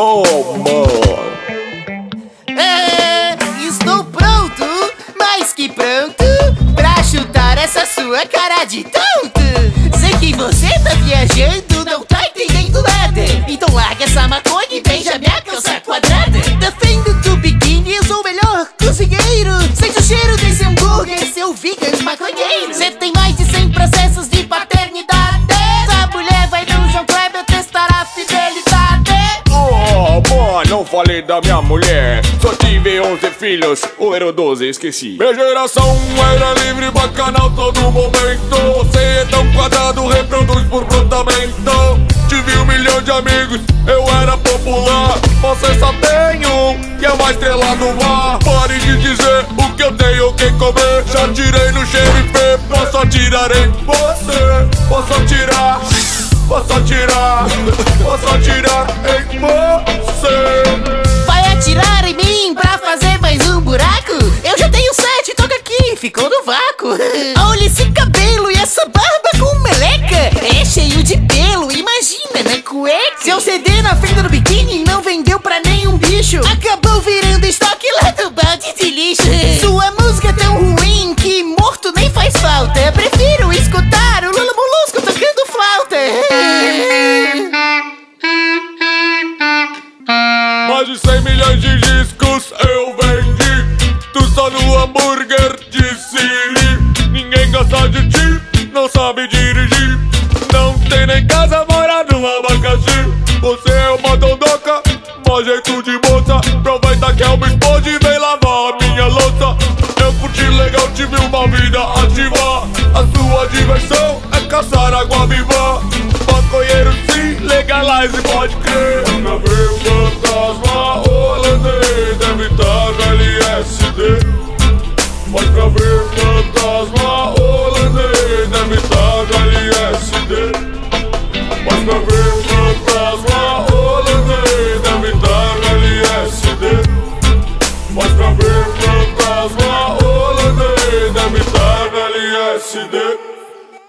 Oh, mano. Estou pronto, mais que pronto, pra chutar essa sua cara de tonto. Sei que você tá viajando, não tá entendendo nada. Então larga essa maconha e beija minha calça quadrada. Defendo do biquíni, eu sou o melhor cozinheiro. Sente o cheiro desse hambúrguer, seu vegan maconheiro. Cê tem mais de 100 processos de paternidade. Essa mulher vai no João Kleber testar a fidelidade. Oh, mano, não falei da minha mulher. Só tive 11 filhos, ou eram 12, esqueci. Minha geração era livre, bacanal todo momento. Você é tão quadrado, reproduz por brotamento. Tive 1 milhão de amigos, eu era popular. Você só tem um, que é mais estrela do mar. Pare de dizer o que eu tenho o que comer. Já tirei no xerife, posso atirar em você. Posso atirar, posso atirar, posso atirar em você. Vai atirar em mim pra fazer mais um buraco? Eu já tenho 7, toca aqui, ficou no vácuo. Olha esse cabelo e essa barba com meleca. É cheio de pelo, imagina na cueca. Seu CD na fenda do biquíni não vendeu pra nenhum bicho. Acabou virando estoque lá do balde de lixo. Sua música é tão ruim que morto nem faz falta. Eu prefiro escutar o Lula Molusco tocando flauta. Mais de 100 milhões de discos eu vendi. Tu só no hambúrguer de Siri. Ninguém gosta de ti, não sabe dirigir. Não tem nem casa, mora no abacaxi. Você é uma dondoca, mó jeito de moça. Aproveita que é uma esposa e vem lavar a minha louça. Eu curti legal, tive uma vida ativa. A sua diversão é caçar água viva. Maconheiro sim, legalize, pode crer. Nunca veio fantasma holandês, deve estar no LSD. Pode ver fantasma holandês, deve estar no LSD. Pode ver fantasma holandês, deve estar no LSD. Pode ver fantasma holandês, deve estar no LSD.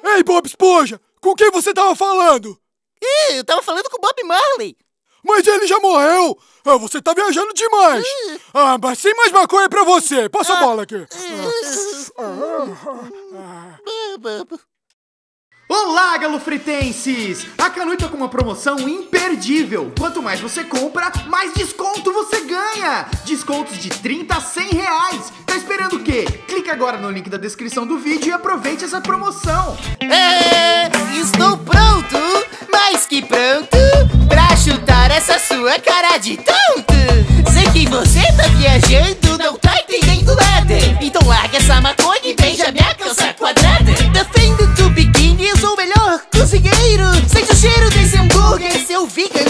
Ei, Bob Esponja, com quem você tava falando? Eu tava falando com o Bob Marley. Mas ele já morreu! Você tá viajando demais! Mas sem mais maconha pra você! Passa a bola aqui! Olá, galofretenses! A Canui tá com uma promoção imperdível. Quanto mais você compra, mais desconto você ganha! Descontos de 30 a 100 reais. Tá esperando o quê? Clica agora no link da descrição do vídeo e aproveite essa promoção. Estou pronto, mais que pronto, pra chutar essa sua cara de tonto. Sei que você tá viajando, não tá entendendo nada. Então larga essa maconha e beija minha calça quadrada. Defendo do biquíni, eu sou o melhor cozinheiro. Sente o cheiro desse hambúrguer, seu vegan